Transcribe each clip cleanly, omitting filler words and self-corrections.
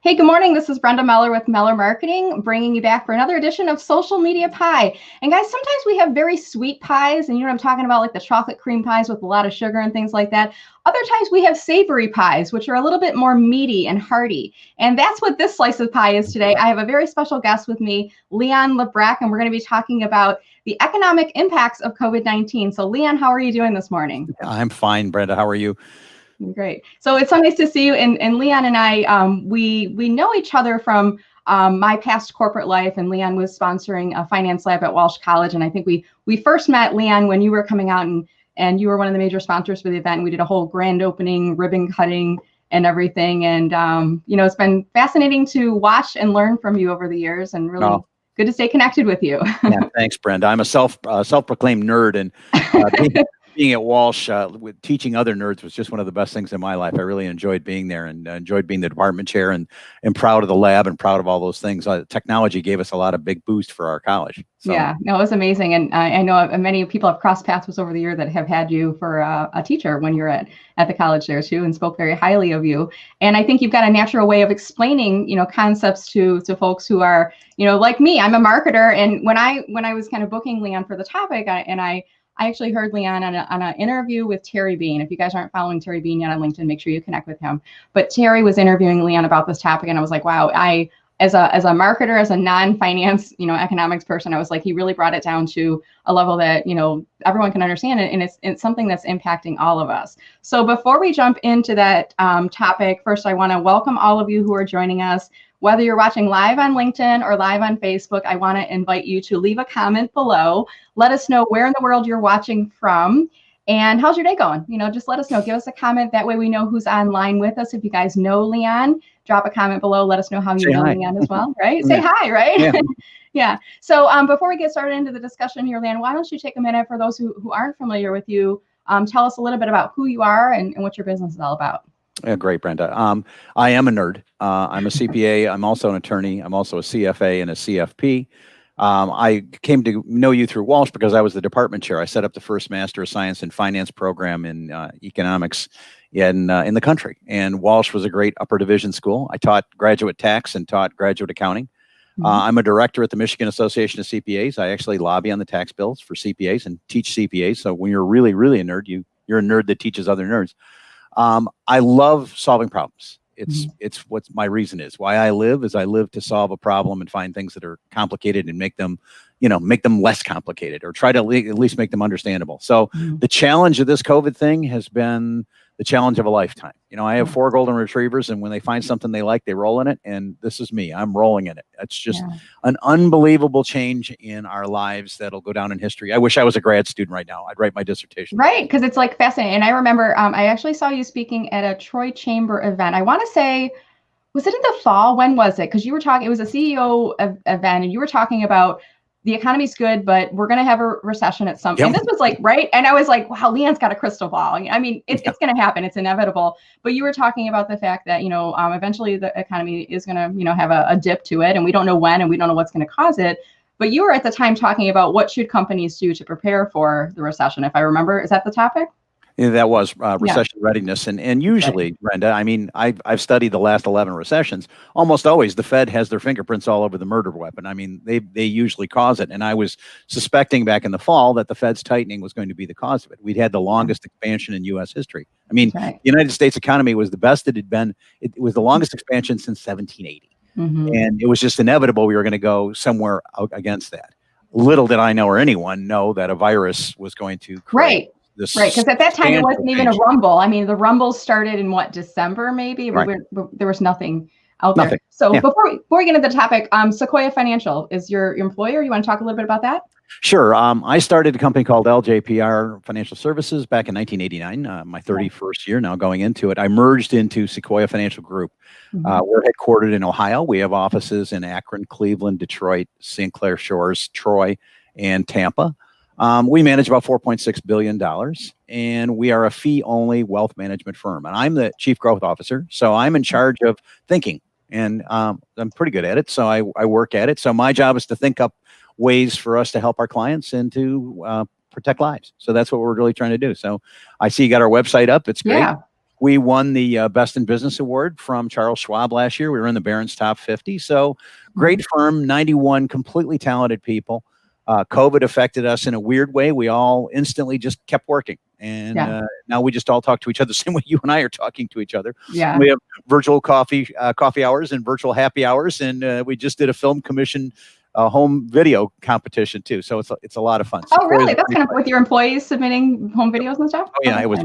Hey, good morning. This is Brenda Meller with Meller Marketing, bringing you back for another edition of Social Media Pie. And guys, sometimes we have very sweet pies, and you know what I'm talking about, like the chocolate cream pies with a lot of sugar and things like that. Other times we have savory pies, which are a little bit more meaty and hearty. And that's what this slice of pie is today. I have a very special guest with me, Leon LaBrecque, and we're going to be talking about the economic impacts of COVID-19. So Leon, how are you doing this morning? I'm fine, Brenda. How are you? Great. So it's so nice to see you. And Leon and I, we know each other from my past corporate life. And Leon was sponsoring a finance lab at Walsh College. And I think we first met, Leon, when you were coming out and you were one of the major sponsors for the event. We did a whole grand opening, ribbon cutting and everything. And, it's been fascinating to watch and learn from you over the years, and really good to stay connected with you. Yeah, thanks, Brenda. I'm a self-proclaimed nerd, and being at Walsh with teaching other nerds was just one of the best things in my life. I really enjoyed being there, and enjoyed being the department chair, and proud of the lab and proud of all those things. Technology gave us a lot of big boost for our college. So. Yeah, no, it was amazing. And I know many people have crossed paths over the year that have had you for a teacher when you're at the college there too, and spoke very highly of you. And I think you've got a natural way of explaining, concepts to folks who are, like me. I'm a marketer, and when I was kind of booking Leon for the topic, I actually heard Leon on an interview with Terry Bean. If you guys aren't following Terry Bean yet on LinkedIn, make sure you connect with him. But Terry was interviewing Leon about this topic, and I was like, wow, as a marketer, as a non-finance, economics person, I was like, he really brought it down to a level that, everyone can understand it. And it's something that's impacting all of us. So before we jump into that topic, first, I want to welcome all of you who are joining us. Whether you're watching live on LinkedIn or live on Facebook, I want to invite you to leave a comment below. Let us know where in the world you're watching from and how's your day going. Just let us know. Give us a comment. That way we know who's online with us. If you guys know Leon, drop a comment below. Let us know how you know Leon as well, right? Say hi, right? Yeah. Yeah. So before we get started into the discussion here, Leon, why don't you take a minute for those who aren't familiar with you, tell us a little bit about who you are and what your business is all about. Yeah, great, Brenda. I am a nerd. I'm a CPA. I'm also an attorney. I'm also a CFA and a CFP. I came to know you through Walsh because I was the department chair. I set up the first Master of Science in Finance program in economics in the country. And Walsh was a great upper division school. I taught graduate tax and taught graduate accounting. I'm a director at the Michigan Association of CPAs. I actually lobby on the tax bills for CPAs and teach CPAs. So when you're really, really a nerd, you're a nerd that teaches other nerds. I love solving problems. It's what my reason is. Why I live to solve a problem and find things that are complicated and make them less complicated, or try to at least make them understandable. So the challenge of this COVID thing has been the challenge of a lifetime. I have 4 golden retrievers, and when they find something they like, they roll in it. And this is me. I'm rolling in it. It's just an unbelievable change in our lives that'll go down in history. I wish I was a grad student right now. I'd write my dissertation. Right, because it's like fascinating. And I remember I actually saw you speaking at a Troy Chamber event. I want to say, was it in the fall? When was it? Because you were talking, it was a CEO event, and you were talking about the economy's good, but we're going to have a recession at some point. And this was like, right. And I was like, wow, Leon's got a crystal ball. I mean, it's going to happen. It's inevitable. But you were talking about the fact that, eventually the economy is going to, have a dip to it, and we don't know when, and we don't know what's going to cause it. But you were at the time talking about what should companies do to prepare for the recession, if I remember. Is that the topic? Yeah, that was recession readiness. And usually, Brenda, I mean, I've studied the last 11 recessions. Almost always the Fed has their fingerprints all over the murder weapon. I mean, they usually cause it. And I was suspecting back in the fall that the Fed's tightening was going to be the cause of it. We'd had the longest expansion in U.S. history. I mean, the United States economy was the best it had been. It was the longest expansion since 1780. And it was just inevitable we were going to go somewhere out against that. Little did I know, or anyone know, that a virus was going to create Right, because at that time it wasn't even a rumble. I mean, the rumbles started in December, maybe. There was nothing out there. So before we get into the topic, Sequoia Financial is your employer. You want to talk a little bit about that? Sure. I started a company called LJPR Financial Services back in 1989, my 31st year now going into it. I merged into Sequoia Financial Group. We're headquartered in Ohio. We have offices in Akron, Cleveland, Detroit, St. Clair Shores, Troy, and Tampa. We manage about $4.6 billion, and we are a fee-only wealth management firm. And I'm the chief growth officer, so I'm in charge of thinking, and I'm pretty good at it, so I work at it. So my job is to think up ways for us to help our clients and to protect lives. So that's what we're really trying to do. So I see you got our website up. It's great. We won the Best in Business Award from Charles Schwab last year. We were in the Barron's Top 50. So great firm, 91 completely talented people. COVID affected us in a weird way. We all instantly just kept working. And now we just all talk to each other the same way you and I are talking to each other. Yeah. We have virtual coffee hours and virtual happy hours. And we just did a film commission home video competition too. So it's a lot of fun. Oh, really? That's kind of with your employees submitting home videos and stuff? Oh, yeah, it was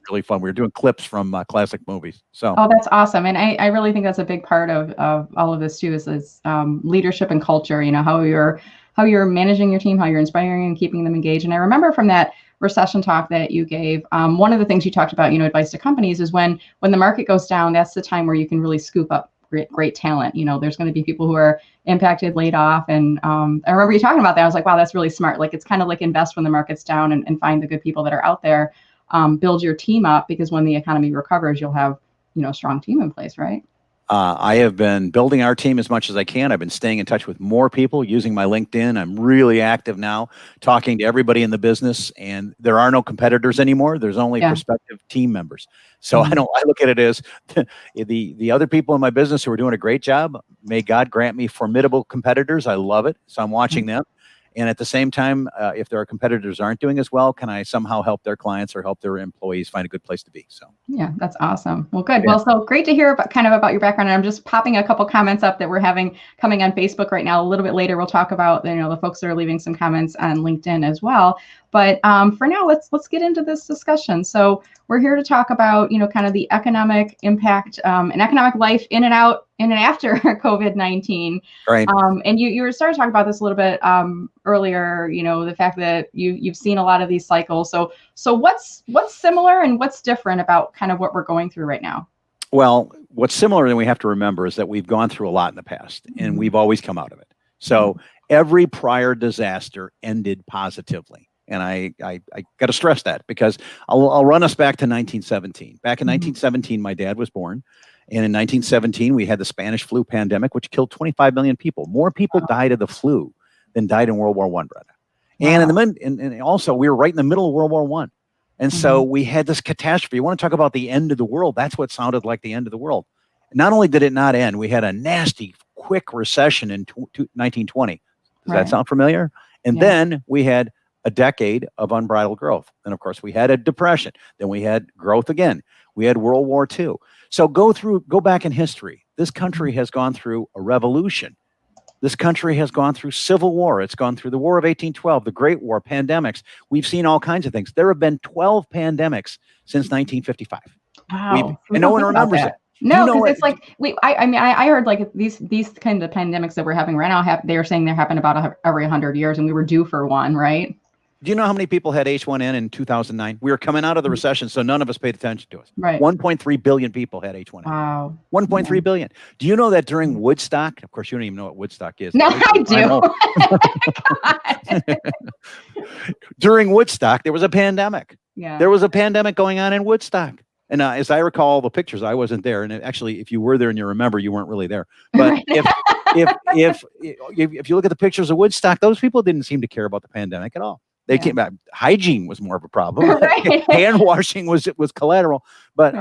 really fun. We were doing clips from classic movies. So that's awesome. And I really think that's a big part of all of this too, is leadership and culture, how you're managing your team, how you're inspiring and keeping them engaged. And I remember from that recession talk that you gave, one of the things you talked about, advice to companies is when the market goes down, that's the time where you can really scoop up great talent. There's going to be people who are impacted, laid off. And I remember you talking about that. I was like, wow, that's really smart. Like, it's kind of like invest when the market's down and find the good people that are out there, build your team up, because when the economy recovers, you'll have, a strong team in place, right? I have been building our team as much as I can. I've been staying in touch with more people using my LinkedIn. I'm really active now, talking to everybody in the business, and there are no competitors anymore. There's only prospective team members. So I look at it as the other people in my business who are doing a great job. May God grant me formidable competitors. I love it. So I'm watching them. And at the same time, if there are competitors aren't doing as well, can I somehow help their clients or help their employees find a good place to be? So yeah, that's awesome. Well, good. Yeah. Well, so great to hear about your background. And I'm just popping a couple comments up that we're having coming on Facebook right now. A little bit later, we'll talk about the folks that are leaving some comments on LinkedIn as well. But for now, let's get into this discussion. So we're here to talk about kind of the economic impact and economic life in and after COVID-19. Right. And you were starting to talk about this a little bit earlier. The fact that you've seen a lot of these cycles. So what's similar and what's different about kind of what we're going through right now? Well, what's similar, and we have to remember, is that we've gone through a lot in the past, and we've always come out of it. So every prior disaster ended positively. And I got to stress that, because I'll run us back to 1917. Back in 1917, my dad was born. And in 1917, we had the Spanish flu pandemic, which killed 25 million people. More people died of the flu than died in World War I, Brenda. And also, we were right in the middle of World War I. And so we had this catastrophe. You want to talk about the end of the world? That's what sounded like the end of the world. Not only did it not end, we had a nasty, quick recession in 1920. Does that sound familiar? And then we had a decade of unbridled growth. And of course, we had a depression. Then we had growth again. We had World War II. So go back in history. This country has gone through a revolution. This country has gone through civil war. It's gone through the War of 1812, the Great War, pandemics. We've seen all kinds of things. There have been 12 pandemics since 1955. Wow. And no one remembers it. No, because it's like I heard like these kind of pandemics that we're having right now. They were saying they happen about every 100 years, and we were due for one, right? Do you know how many people had H1N in 2009? We were coming out of the recession, so none of us paid attention to us. Right. 1.3 billion people had H1N. Wow. 1.3 billion. Do you know that during Woodstock, of course, you don't even know what Woodstock is. No, I do. During Woodstock, there was a pandemic. Yeah. There was a pandemic going on in Woodstock. And as I recall the pictures, I wasn't there. And actually, if you were there and you remember, you weren't really there. But if you look at the pictures of Woodstock, those people didn't seem to care about the pandemic at all. They came back. Hygiene was more of a problem. Hand washing was collateral. But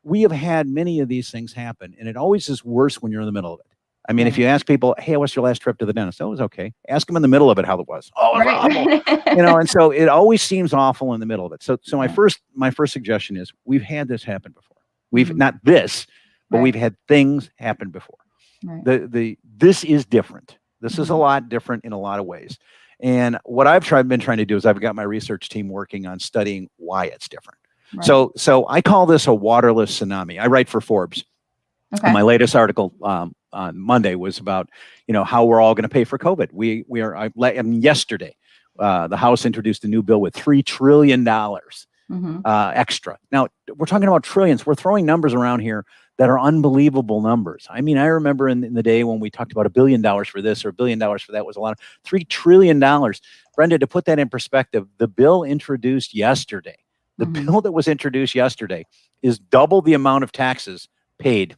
we have had many of these things happen, and it always is worse when you're in the middle of it. I mean, if you ask people, "Hey, what's your last trip to the dentist?" Oh, it was okay. Ask them in the middle of it how it was. Oh, it was awful. And so it always seems awful in the middle of it. So my first suggestion is we've had this happen before. We've not this, but we've had things happen before. Right. This is different. This is a lot different in a lot of ways. And what I've been trying to do is I've got my research team working on studying why it's different. Right. So I call this a waterless tsunami. I write for Forbes. Okay. And my latest article on Monday was about how we're all going to pay for COVID. Yesterday, the House introduced a new bill with $3 trillion extra. Now we're talking about trillions. We're throwing numbers around here that are unbelievable numbers. I mean, I remember in the day when we talked about $1 billion for this or $1 billion for that was a lot of $3 trillion. Brenda, to put that in perspective, the bill introduced yesterday, bill that was introduced yesterday is double the amount of taxes paid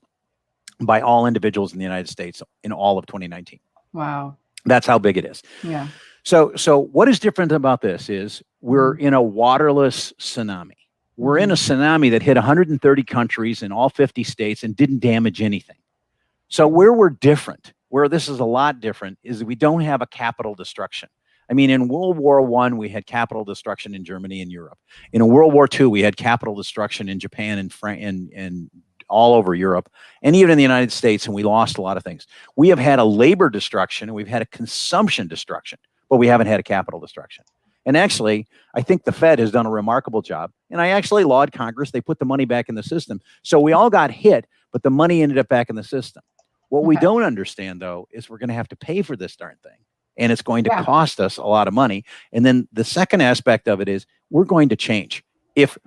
by all individuals in the United States in all of 2019. Wow. That's how big it is. Yeah. So what is different about this is we're in a waterless tsunami. We're in a tsunami that hit 130 countries in all 50 states and didn't damage anything. So where we're different, where this is a lot different, is we don't have a capital destruction. I mean, in World War I, we had capital destruction in Germany and Europe. In World War II, we had capital destruction in Japan and France and all over Europe, and even in the United States, and we lost a lot of things. We have had a labor destruction, and we've had a consumption destruction, but we haven't had a capital destruction. And actually, I think the Fed has done a remarkable job, and I actually laud Congress. They put the money back in the system. So we all got hit, but the money ended up back in the system. What we don't understand, though, is we're going to have to pay for this darn thing. And it's going to cost us a lot of money. And then the second aspect of it is we're going to change. If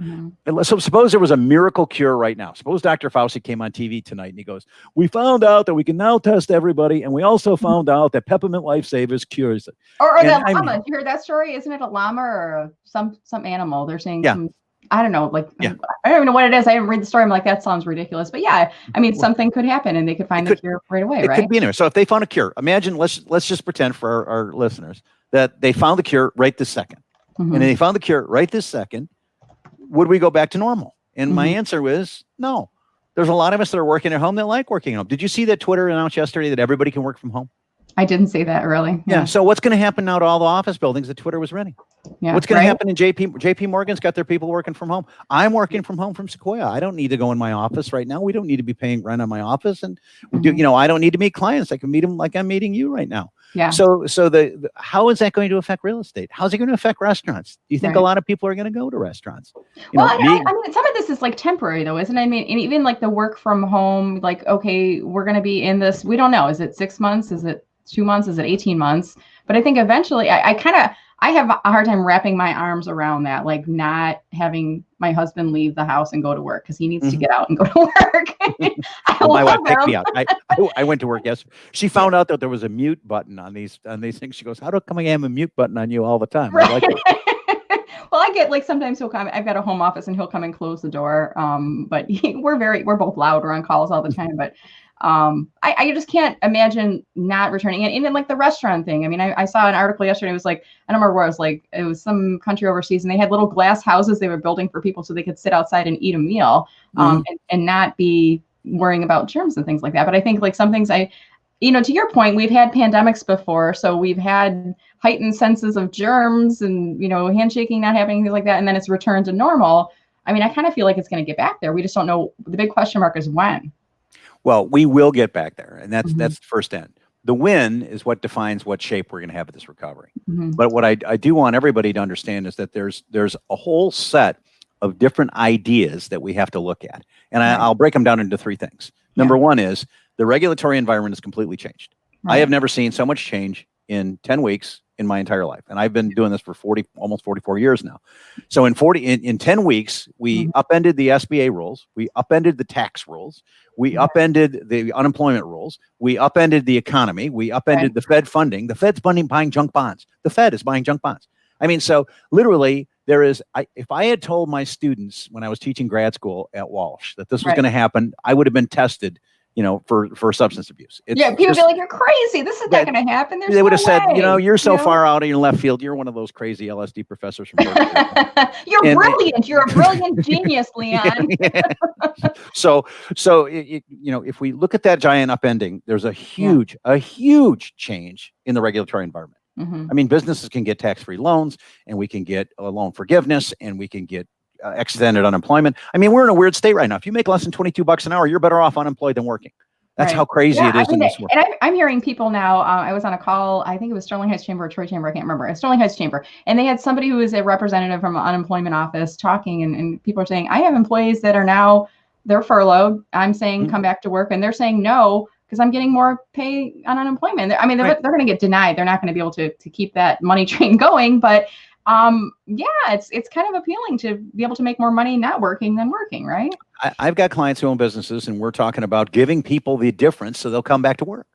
so, suppose there was a miracle cure right now. Suppose Dr. Fauci came on TV tonight and he goes, "We found out that we can now test everybody, and we also found out that peppermint lifesavers cures it." Or that llama. Did you hear that story? Isn't it a llama or some animal? They're saying some, I don't know, like I don't even know what it is. I didn't read the story. I'm like, that sounds ridiculous. But yeah, I mean, something could happen, and they could find the cure right away, right? It could be anywhere. So if they found a cure, imagine, let's just pretend for our listeners that they found the cure right this second, and they found the cure right this second. Would we go back to normal? And my answer was no. There's a lot of us that are working at home that like working at home. Did you see that Twitter announced yesterday that everybody can work from home? I didn't see that, really. Yeah. So what's going to happen now to all the office buildings that Twitter was renting? Yeah. What's going to happen in JP Morgan's got their people working from home. I'm working from home from Sequoia. I don't need to go in my office right now. We don't need to be paying rent on my office, and I don't need to meet clients. I can meet them like I'm meeting you right now. Yeah. So the how is that going to affect real estate? How's it going to affect restaurants? Do you think a lot of people are going to go to restaurants? I mean, some of this is like temporary though, isn't it? I mean, and even like the work from home, like, okay, we're going to be in this. We don't know. Is it 6 months? Is it 2 months? Is it 18 months? But I think eventually I have a hard time wrapping my arms around that, like not having my husband leave the house and go to work because he needs to get out and go to work. My wife picked me out. I went to work yesterday. She found out that there was a mute button on these things. She goes, "How come I have a mute button on you all the time?" Right. I like it. Well, I get like sometimes he'll come. I've got a home office and he'll come and close the door. But we're both loud. We're on calls all the time. But I just can't imagine not returning. And even like the restaurant thing. I mean, I saw an article yesterday. It was like, I don't remember where it was, like, it was some country overseas, and they had little glass houses they were building for people so they could sit outside and eat a meal, and not be worrying about germs and things like that. But I think like some things to your point, we've had pandemics before, so we've had heightened senses of germs and, handshaking not happening, things like that. And then it's returned to normal. I mean, I kind of feel like it's going to get back there. We just don't know. The big question mark is when. Well, we will get back there, and that's the first end. The when is what defines what shape we're going to have of this recovery. But what I do want everybody to understand is that there's a whole set of different ideas that we have to look at, and I'll break them down into three things. Number one is the regulatory environment has completely changed. I have never seen so much change in 10 weeks in my entire life, and I've been doing this for almost 44 years now. So in 10 weeks, we upended the SBA rules, we upended the tax rules, we upended the unemployment rules, we upended the economy, we upended the Fed funding. The Fed's buying junk bonds. The Fed is buying junk bonds. I mean, so literally, if I had told my students when I was teaching grad school at Walsh that this was going to happen, I would have been tested, for substance abuse. People would be like, "You're crazy. This is not going to happen." They would have said, "You're so far out in your left field. You're one of those crazy LSD professors from Berkeley." You're brilliant. You're a brilliant genius, Leon. So if we look at that giant upending, there's a huge change in the regulatory environment. I mean, businesses can get tax-free loans, and we can get a loan forgiveness, and we can get extended unemployment. I mean, we're in a weird state right now. If you make less than $22 an hour, you're better off unemployed than working. That's how crazy it is in this world. And I'm hearing people now, I was on a call, I think it was Sterling Heights Chamber or Troy Chamber, I can't remember. Sterling Heights Chamber. And they had somebody who was a representative from an unemployment office talking, and people are saying, I have employees that are now, they're furloughed. I'm saying, come back to work. And they're saying no, because I'm getting more pay on unemployment. I mean, they're going to get denied. They're not going to be able to keep that money train going. But it's kind of appealing to be able to make more money not working than working, right? I've got clients who own businesses, and we're talking about giving people the difference so they'll come back to work.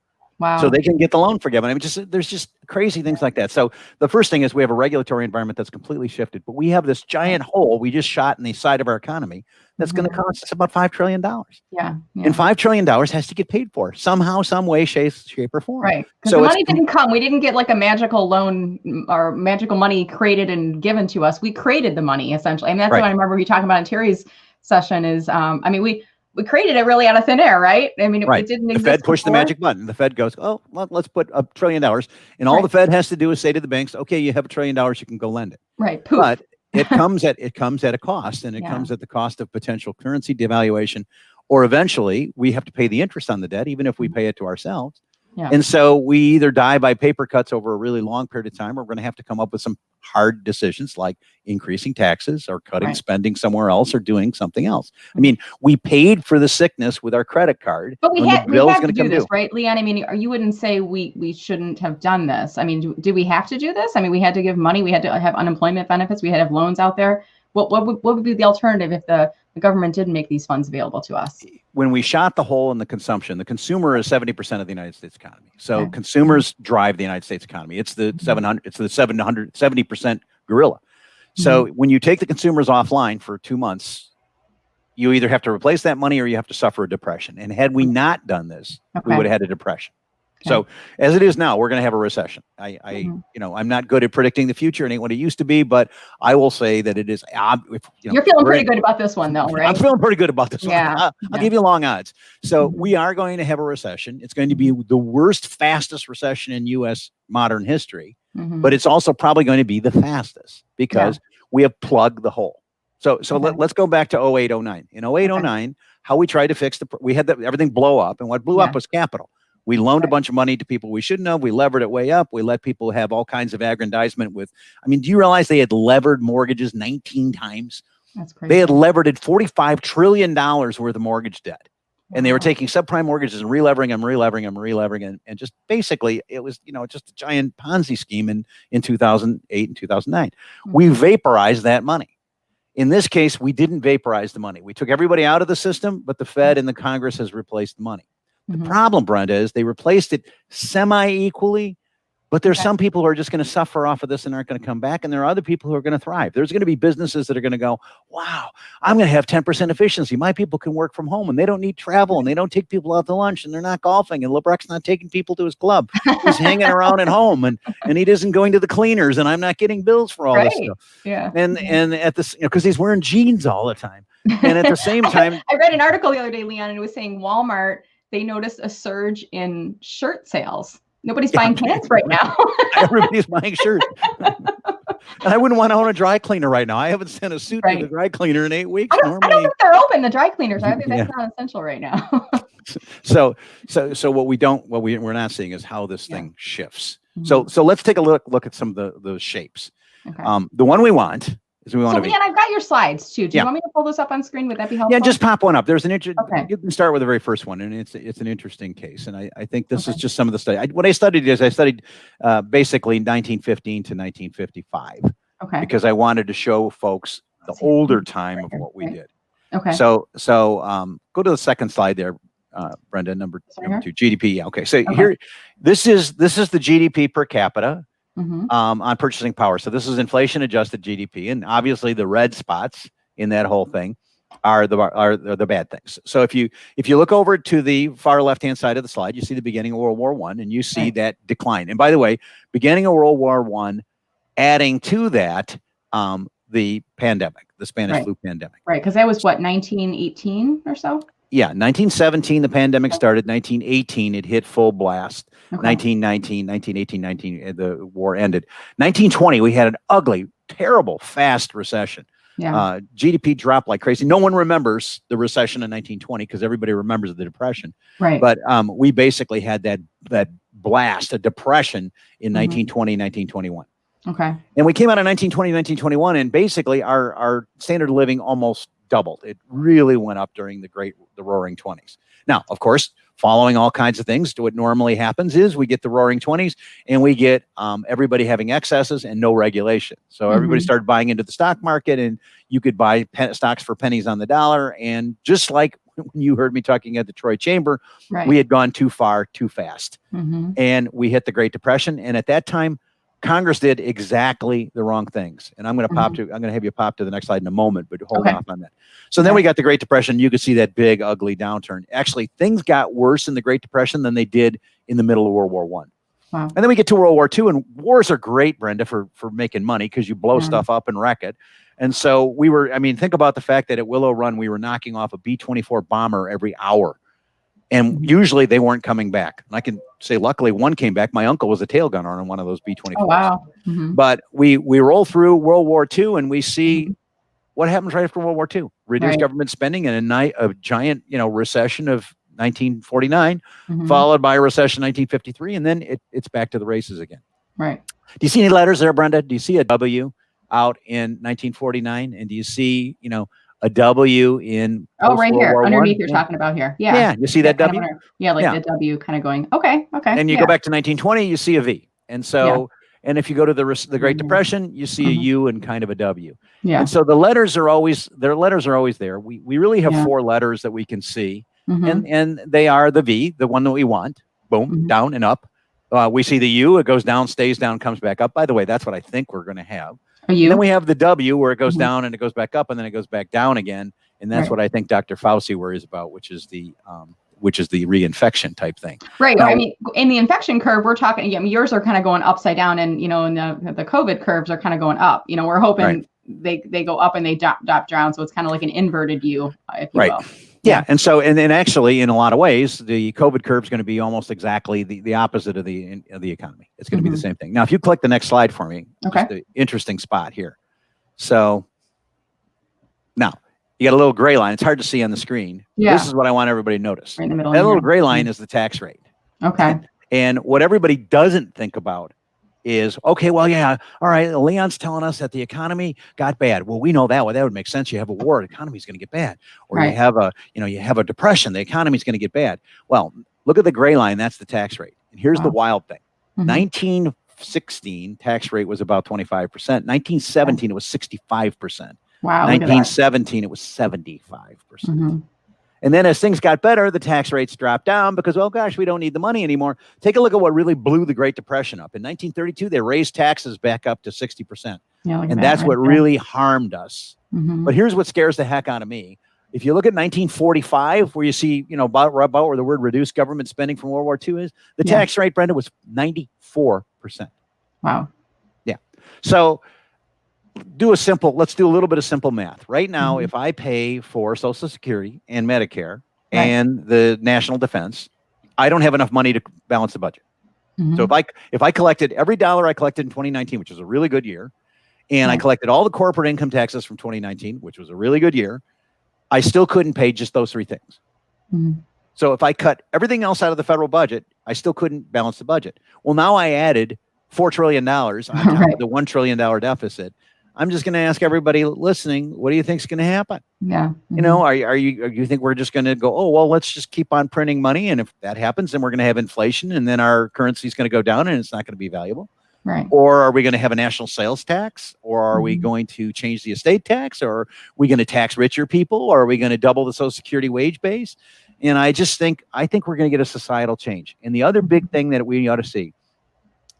So they can get the loan forgiven. I mean, there's just crazy things like that. So the first thing is we have a regulatory environment that's completely shifted, but we have this giant hole we just shot in the side of our economy that's going to cost us about $5 trillion. Yeah. And $5 trillion has to get paid for somehow, some way, shape, or form. Right. Because the money didn't come. We didn't get like a magical loan or magical money created and given to us. We created the money essentially. And that's what I remember you talking about in Terry's session is, I mean, we created it really out of thin air, right? I mean, it didn't exist. The Fed pushed the magic button. The Fed goes, oh, well, let's put $1 trillion. And all the Fed has to do is say to the banks, okay, you have $1 trillion, you can go lend it. Right. Poof. But it comes at a cost, and it comes at the cost of potential currency devaluation, or eventually we have to pay the interest on the debt, even if we pay it to ourselves. Yeah. And so we either die by paper cuts over a really long period of time, or we're going to have to come up with some hard decisions like increasing taxes or cutting spending somewhere else or doing something else. I mean, we paid for the sickness with our credit card. But we had to do this, right, Leanne? I mean, you wouldn't say we shouldn't have done this. I mean, do we have to do this? I mean, we had to give money. We had to have unemployment benefits. We had to have loans out there. What would be the alternative if the government didn't make these funds available to us? When we shot the hole in the consumption, the consumer is 70% of the United States economy. So consumers drive the United States economy. It's the 70% gorilla. So when you take the consumers offline for 2 months, you either have to replace that money or you have to suffer a depression. And had we not done this, we would have had a depression. So as it is now, we're going to have a recession. I'm not good at predicting the future. It ain't what it used to be, but I will say that it is. You're feeling pretty good about this one, though, right? I'm feeling pretty good about this one. I'll give you long odds. So we are going to have a recession. It's going to be the worst, fastest recession in U.S. modern history, but it's also probably going to be the fastest because we have plugged the hole. So let's go back to 08, 09. In 08, 09, how we tried to fix we had everything blow up, and what blew up was capital. We loaned a bunch of money to people we shouldn't have. We levered it way up. We let people have all kinds of aggrandizement do you realize they had levered mortgages 19 times? That's crazy. They had levered $45 trillion worth of mortgage debt. And they were taking subprime mortgages and relevering them, and just basically it was, just a giant Ponzi scheme in 2008 and 2009. We vaporized that money. In this case, we didn't vaporize the money. We took everybody out of the system, but the Fed and the Congress has replaced the money. The problem, Brenda, is they replaced it semi-equally, but there's some people who are just going to suffer off of this and aren't going to come back, and there are other people who are going to thrive. There's going to be businesses that are going to go, wow, I'm going to have 10% efficiency. My people can work from home, and they don't need travel, and they don't take people out to lunch, and they're not golfing, and LaBrecque's not taking people to his club. He's hanging around at home, and he isn't going to the cleaners, and I'm not getting bills for all this stuff. Yeah. And at this, because he's wearing jeans all the time. And at the same time, I read an article the other day, Leon, and it was saying Walmart, they noticed a surge in shirt sales. Nobody's buying pants right now. Everybody's buying shirts. And I wouldn't want to own a dry cleaner right now. I haven't sent a suit to the dry cleaner in 8 weeks. I don't think they're open, the dry cleaners. I think that's not essential right now. So what we're not seeing is how this thing shifts. So let's take a look at some of the shapes. Okay. The one we want is Leanne, I've got your slides too. Do you want me to pull this up on screen? Would that be helpful? Yeah, just pop one up. There's an you can start with the very first one, and it's an interesting case. And I think this is just some of the study. What I studied basically 1915 to 1955. Okay. Because I wanted to show folks the older time of what we did. Okay. So go to the second slide there, Brenda, number 2, GDP. Yeah, okay. So here, this is the GDP per capita. On purchasing power. So this is inflation-adjusted GDP, and obviously the red spots in that whole thing are the bad things. So if you look over to the far left-hand side of the slide, you see the beginning of World War I, and you see that decline. And by the way, beginning of World War I, adding to that the pandemic, the Spanish flu pandemic. Right, because that was what, 1918 or so? Yeah, 1917, the pandemic started. 1918, it hit full blast. 1919, 1918, the war ended. 1920, we had an ugly, terrible, fast recession. Yeah. GDP dropped like crazy. No one remembers the recession in 1920 because everybody remembers the Depression. Right. But we basically had that blast, a depression in 1920, 1921. Okay. And we came out of 1920, 1921, and basically our standard of living almost doubled. It really went up during the Roaring 20s. Now, of course, following all kinds of things. What normally happens is we get the roaring 20s and we get everybody having excesses and no regulation. So everybody started buying into the stock market, and you could buy stocks for pennies on the dollar. And just like when you heard me talking at the Troy Chamber, we had gone too far, too fast. And we hit the Great Depression. And at that time, Congress did exactly the wrong things. And I'm going to have you pop to the next slide in a moment, but hold off on that. So then we got the Great Depression. You could see that big, ugly downturn. Actually, things got worse in the Great Depression than they did in the middle of World War I. Wow. And then we get to World War II, and wars are great, Brenda, for making money because you blow stuff up and wreck it. And so think about the fact that at Willow Run, we were knocking off a B-24 bomber every hour. And usually they weren't coming back. And I can say, luckily, one came back. My uncle was a tail gunner on one of those B-24s. Oh, wow. But we roll through World War II, and we see what happens right after World War II. Reduced government spending and a giant, recession of 1949, followed by a recession in 1953. And then it's back to the races again. Right. Do you see any letters there, Brenda? Do you see a W out in 1949? And do you see, a W in right here War underneath I? you're talking about here. Yeah. You see that W? The W kind of going, okay. And you go back to 1920, you see a V. And so, and if you go to the Great Depression, you see a U and kind of a W. Yeah. And so the letters are always there. We really have 4 letters that we can see. And they are the V, the one that we want. Boom, down and up. We see the U, it goes down, stays down, comes back up. By the way, that's what I think we're going to have. And then we have the W where it goes down and it goes back up and then it goes back down again. And that's what I think Dr. Fauci worries about, which is the reinfection type thing. Right. Now, in the infection curve, we're talking, yours are kind of going upside down, and, and the COVID curves are kind of going up. We're hoping they go up and they drop down. So it's kind of like an inverted U, if you will. Yeah. And so, and then actually, in a lot of ways, the COVID curve is going to be almost exactly the opposite of the economy. It's going to be the same thing. Now, if you click the next slide for me, just the interesting spot here. So now you got a little gray line. It's hard to see on the screen. Yeah. This is what I want everybody to notice. Right in the middle. That little gray line is the tax rate. Okay. And what everybody doesn't think about is, okay, well, yeah, all right, Leon's telling us that the economy got bad. Well, we know that. Well, that would make sense. You have a war, the economy's going to get bad. Or you have a depression, the economy's going to get bad. Well, look at the gray line. That's the tax rate. And here's the wild thing. 1916 tax rate was about 25%. 1917, it was 65%. Wow. 1917, it was 75%. And then as things got better, the tax rates dropped down because, oh gosh, we don't need the money anymore. Take a look at what really blew the Great Depression up. In 1932, they raised taxes back up to 60%. And that's what really harmed us. But here's what scares the heck out of me. If you look at 1945, where you see, about where the word reduced government spending from World War II is, the tax rate, Brenda, was 94%. Wow. Yeah. So let's do a little bit of simple math. Right now, if I pay for Social Security and Medicare and the national defense, I don't have enough money to balance the budget. So if I collected every dollar I collected in 2019, which was a really good year, and I collected all the corporate income taxes from 2019, which was a really good year, I still couldn't pay just those 3 things. So if I cut everything else out of the federal budget, I still couldn't balance the budget. Well, now I added $4 trillion on top of the $1 trillion deficit. I'm just going to ask everybody listening, what do you think is going to happen? Yeah. Are you think we're just going to go, oh, well, let's just keep on printing money. And if that happens, then we're going to have inflation and then our currency is going to go down and it's not going to be valuable. Right. Or are we going to have a national sales tax? Or are we going to change the estate tax? Or are we going to tax richer people? Or are we going to double the Social Security wage base? And I think we're going to get a societal change. And the other big thing that we ought to see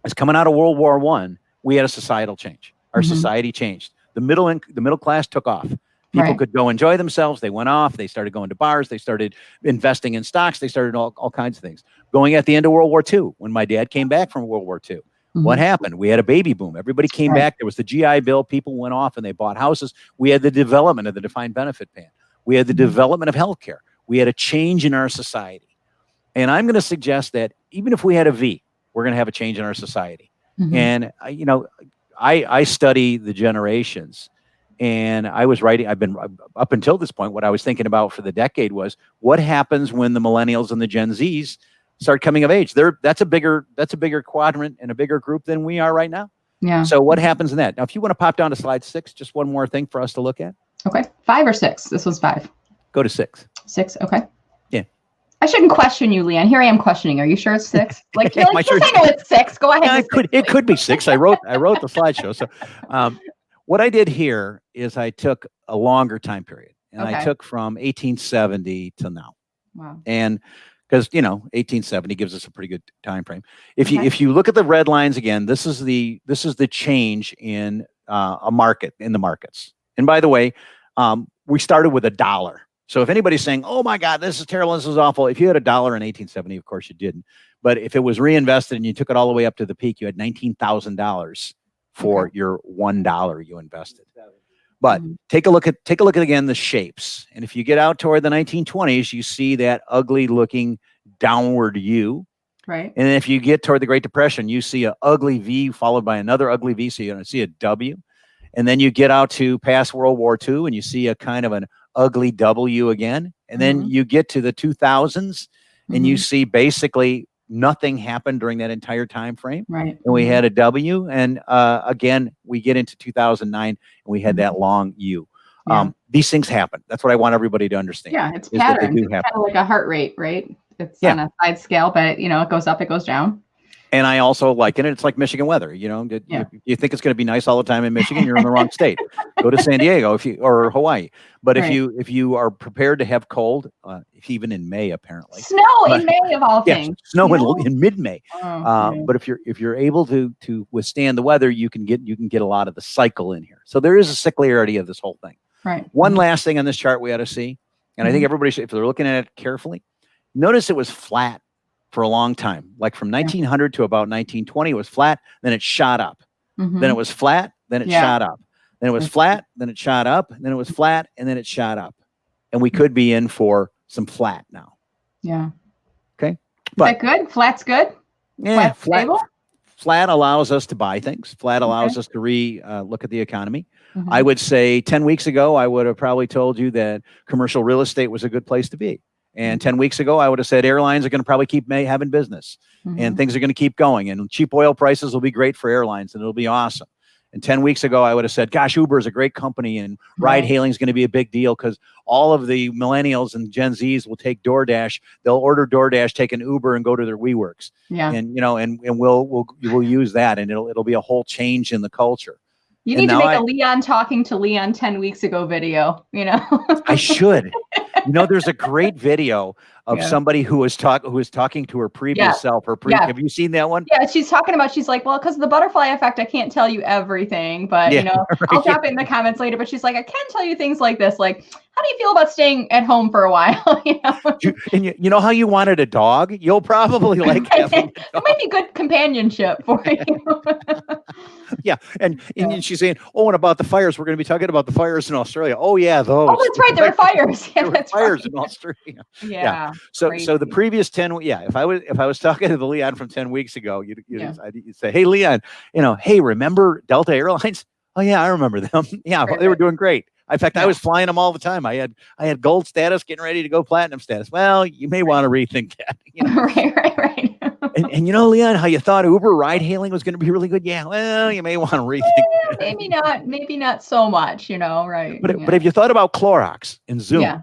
is coming out of World War I, we had a societal change. Our society changed. The middle class took off. People could go enjoy themselves. They went off. They started going to bars. They started investing in stocks. They started all kinds of things. Going at the end of World War II, when my dad came back from World War II, what happened? We had a baby boom. Everybody came back. There was the GI Bill. People went off and they bought houses. We had the development of the defined benefit plan. We had the development of healthcare. We had a change in our society. And I'm going to suggest that even if we had a V, we're going to have a change in our society. And, I study the generations, and I've been up until this point, what I was thinking about for the decade was what happens when the millennials and the Gen Zs start coming of age. That's a bigger quadrant and a bigger group than we are right now. Yeah. So what happens in that? Now, if you want to pop down to slide 6, just one more thing for us to look at. Okay. 5 or 6? This was 5. Go to 6. 6. Okay. Yeah. I shouldn't question you, Leon. Here I am questioning. Are you sure it's 6? Like, you're like, yes, I know it's 6. Go ahead. Yeah, it could be 6. I wrote the slideshow. So what I did here is I took a longer time period, and I took from 1870 to now. Wow. And because 1870 gives us a pretty good time frame. If you look at the red lines again, this is the change in a market, in the markets. And by the way, we started with $1. So if anybody's saying, "Oh my God, this is terrible, this is awful," if you had $1 in 1870, of course you didn't. But if it was reinvested and you took it all the way up to the peak, you had $19,000 for your $1 you invested. But take a look at again the shapes. And if you get out toward the 1920s, you see that ugly looking downward U. Right. And then if you get toward the Great Depression, you see an ugly V followed by another ugly V. So you're going to see a W. And then you get out to past World War II and you see a kind of an ugly W again. And then you get to the 2000s and you see basically nothing happened during that entire time frame. Right. And we had a W. And again, we get into 2009 and we had that long U. These things happen. That's what I want everybody to understand. Yeah, it's patterns. It's kind of like a heart rate, right? It's on a side scale, but it goes up, it goes down. And I also liken it. It's like Michigan weather. You think it's going to be nice all the time in Michigan, you're in the wrong state. Go to San Diego or Hawaii. But if you are prepared to have cold, even in May apparently, snow in May of all things, snow in mid-May. But if you're able to withstand the weather, you can get a lot of the cycle in here. So there is a cyclicality of this whole thing. Right. One last thing on this chart we ought to see, and I think everybody should, if they're looking at it carefully, notice it was flat for a long time. Like from 1900 to about 1920, it was flat. Then it shot up. Then it was flat. Then it shot up. Then it was flat. Then it shot up. Then it was flat. And then it shot up. And we could be in for some flat now. Yeah. Okay. But is that good? Flat's good? Yeah. Stable? Flat allows us to buy things. Flat allows us to look at the economy. I would say 10 weeks ago, I would have probably told you that commercial real estate was a good place to be. And 10 weeks ago, I would have said airlines are going to probably keep having business and things are going to keep going. And cheap oil prices will be great for airlines and it'll be awesome. And 10 weeks ago, I would have said, gosh, Uber is a great company and ride hailing is going to be a big deal because all of the millennials and Gen Zs will take DoorDash. They'll order DoorDash, take an Uber and go to their WeWorks. Yeah. And, and we'll use that and it'll be a whole change in the culture. You need to make a Leon talking to Leon 10 weeks ago video, I should. There's a great video of somebody who was talking to her previous self. Have you seen that one? Yeah, she's like, well, because of the butterfly effect, I can't tell you everything, but I'll drop it in the comments later. But she's like, I can tell you things like this. Like, how do you feel about staying at home for a while? And you know how you wanted a dog? You'll probably like having a dog. It might be good companionship for you. Yeah. And she's saying, oh, and about the fires, we're going to be talking about the fires in Australia. Oh, yeah, those. Oh, that's right. There were fires. Yeah, that's fires in Australia. Yeah. So the previous 10, if I was talking to the Leon from 10 weeks ago, you'd say, hey, Leon, hey, remember Delta Airlines? Oh, yeah, I remember them. Yeah, they were doing great. In fact, I was flying them all the time. I had gold status, getting ready to go platinum status. Well, you may want to rethink that. Right. And Leon, how you thought Uber ride hailing was going to be really good? Yeah, well, you may want to rethink that. Maybe not so much, right? But have you thought about Clorox and Zoom? Yeah.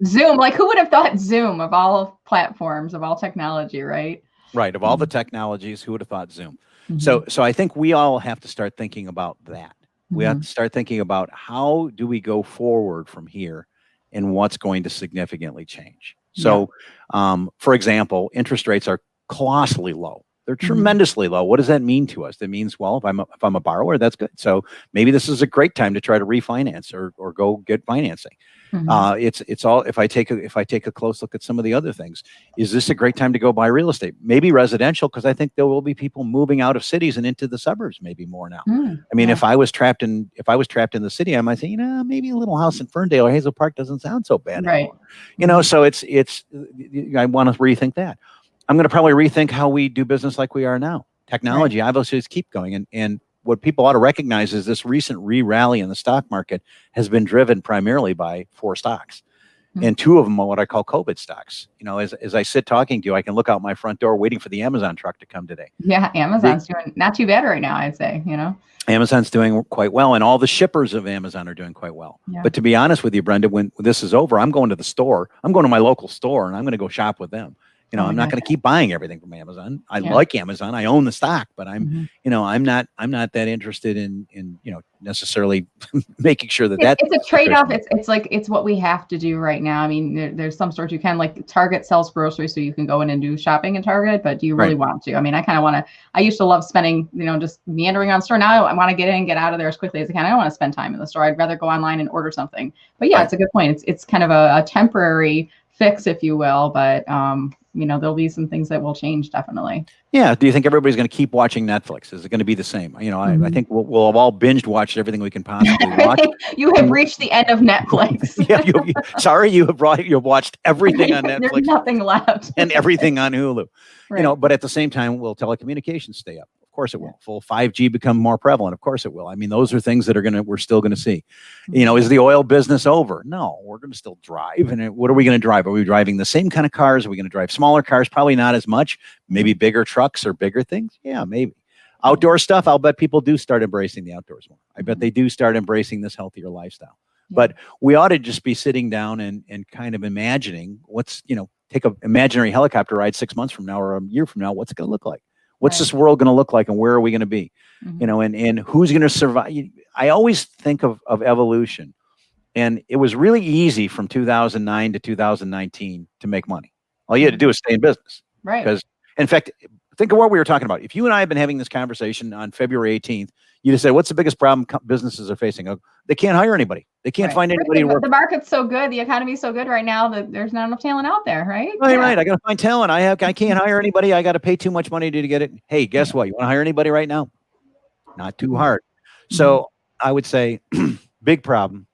Zoom, like who would have thought Zoom of all platforms, of all technology, right? Right, of all the technologies, who would have thought Zoom? So I think we all have to start thinking about that. We have to start thinking about how do we go forward from here and what's going to significantly change. So, for example, interest rates are colossally low. They're tremendously low. What does that mean to us? That means, well, if I'm a borrower, that's good. So maybe this is a great time to try to refinance or go get financing. It's all, if I take a close look at some of the other things, is this a great time to go buy real estate? Maybe residential, because I think there will be people moving out of cities and into the suburbs maybe more now. I mean, if I was trapped in the city, I might say, maybe a little house in Ferndale or Hazel Park doesn't sound so bad anymore. So it's I want to rethink that. I'm going to probably rethink how we do business like we are now. Technology obviously is keep going. And what people ought to recognize is this recent re-rally in the stock market has been driven primarily by 4 stocks. And two of them are what I call COVID stocks. As I sit talking to you, I can look out my front door waiting for the Amazon truck to come today. Yeah, Amazon's doing not too bad right now, I'd say, Amazon's doing quite well, and all the shippers of Amazon are doing quite well. Yeah. But to be honest with you, Brenda, when this is over, I'm going to the store. I'm going to my local store, and I'm going to go shop with them. I'm not going to keep buying everything from Amazon. I like Amazon. I own the stock, but I'm not that interested in necessarily making sure that it's a trade-off. It's what we have to do right now. I mean, there's some stores you can, like Target sells groceries, so you can go in and do shopping in Target, but do you really want to? I mean, I kind of want to, I used to love spending, just meandering around the store. Now I want to get in and get out of there as quickly as I can. I don't want to spend time in the store. I'd rather go online and order something. But yeah, it's a good point. It's kind of a temporary fix, if you will, but there'll be some things that will change, definitely. Yeah. Do you think everybody's going to keep watching Netflix? Is it going to be the same? I think we'll have all binged watched everything we can possibly watch. You have reached the end of Netflix. Sorry, you've watched everything on Netflix. There's nothing left. And everything on Hulu. Right. But at the same time, will telecommunications stay up? Of course it will. Full 5G become more prevalent? Of course it will. I mean, those are things that we're still going to see. Is the oil business over? No, we're going to still drive. And what are we going to drive? Are we driving the same kind of cars? Are we going to drive smaller cars? Probably not as much. Maybe bigger trucks or bigger things. Yeah, maybe. Outdoor stuff, I'll bet people do start embracing the outdoors more. I bet they do start embracing this healthier lifestyle. But we ought to just be sitting down and kind of imagining take an imaginary helicopter ride 6 months from now or a year from now. What's it going to look like? What's this world going to look like, and where are we going to be? And who's going to survive? I always think of evolution, and it was really easy from 2009 to 2019 to make money. All you had to do was stay in business. Right. Because, in fact, think of what we were talking about. If you and I had been having this conversation on February 18th, you'd have said, what's the biggest problem businesses are facing? They can't hire anybody. They can't find anybody to work. The market's so good. The economy's so good right now that there's not enough talent out there, right? Right. I got to find talent. I can't hire anybody. I got to pay too much money to get it. Hey, guess what? You want to hire anybody right now? Not too hard. So I would say big problem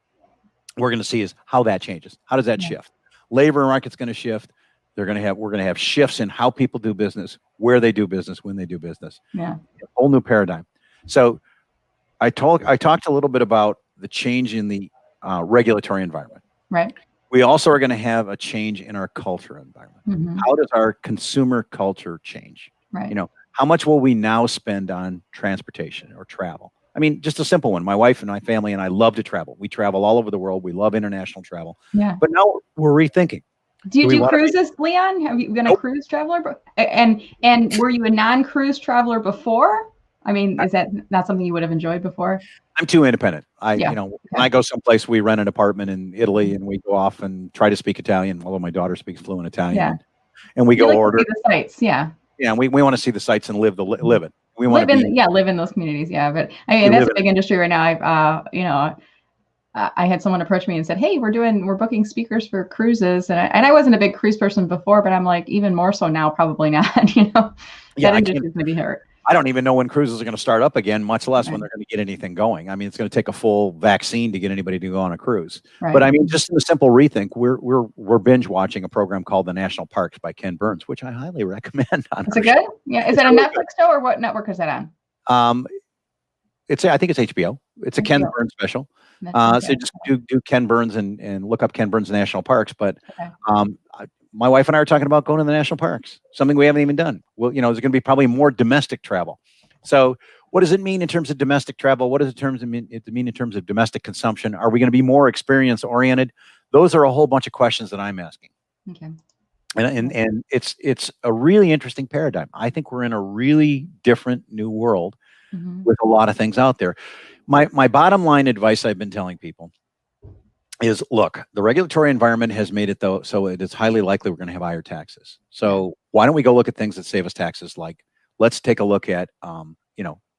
we're going to see is how that changes. How does that shift? Labor market's going to shift. We're going to have shifts in how people do business, where they do business, when they do business. Yeah. A whole new paradigm. So I talked a little bit about the change in the regulatory environment. Right. We also are going to have a change in our culture environment. How does our consumer culture change? Right. How much will we now spend on transportation or travel? I mean, just a simple one. My wife and my family and I love to travel. We travel all over the world. We love international travel. Yeah. But now we're rethinking. Do you do cruises, Leon? Have you been a cruise traveler? And were you a non-cruise traveler before? I mean, is that not something you would have enjoyed before? I'm too independent. When I go someplace, we rent an apartment in Italy and we go off and try to speak Italian, although my daughter speaks fluent Italian. Yeah. And we go order the sites. Yeah. Yeah. And we want to see the sites and live it. We want to live in those communities. Yeah. But I mean, that's a big industry right now. I had someone approach me and said, "Hey, we're booking speakers for cruises," and I wasn't a big cruise person before, but I'm like, even more so now, probably not. That industry's going to be hurt. I don't even know when cruises are going to start up again, much less when they're going to get anything going. I mean, it's going to take a full vaccine to get anybody to go on a cruise. Right. But I mean, just in a simple rethink, we're binge watching a program called The National Parks by Ken Burns, which I highly recommend. Is it good? Yeah. Is it a Netflix show or what network is that on? I think it's HBO. It's a Ken Burns special. So just do Ken Burns and look up Ken Burns National Parks. But my wife and I are talking about going to the national parks, something we haven't even done. Well, there's going to be probably more domestic travel. So what does it mean in terms of domestic travel? What does it mean in terms of domestic consumption? Are we going to be more experience oriented? Those are a whole bunch of questions that I'm asking. Okay. And it's a really interesting paradigm. I think we're in a really different new world with a lot of things out there. My bottom line advice I've been telling people is, look, the regulatory environment has made it so it is highly likely we're going to have higher taxes. So why don't we go look at things that save us taxes? Like, let's take a look at,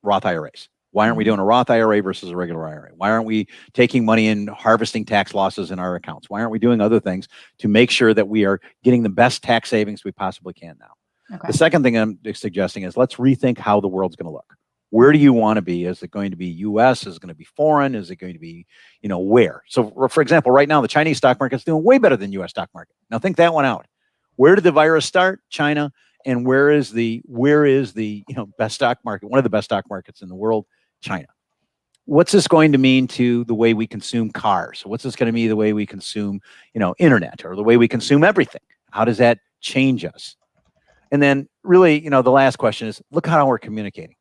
Roth IRAs. Why aren't we doing a Roth IRA versus a regular IRA? Why aren't we taking money and harvesting tax losses in our accounts? Why aren't we doing other things to make sure that we are getting the best tax savings we possibly can now? Okay. The second thing I'm suggesting is let's rethink how the world's going to look. Where do you want to be? Is it going to be U.S.? Is it going to be foreign? Is it going to be, where? So, for example, right now, the Chinese stock market is doing way better than U.S. stock market. Now, think that one out. Where did the virus start? China. And where is the best stock market? One of the best stock markets in the world? China. what's this going to mean to the way we consume cars? What's this going to mean the way we consume, internet, or the way we consume everything? How does that change us? And then really, the last question is, look how we're communicating.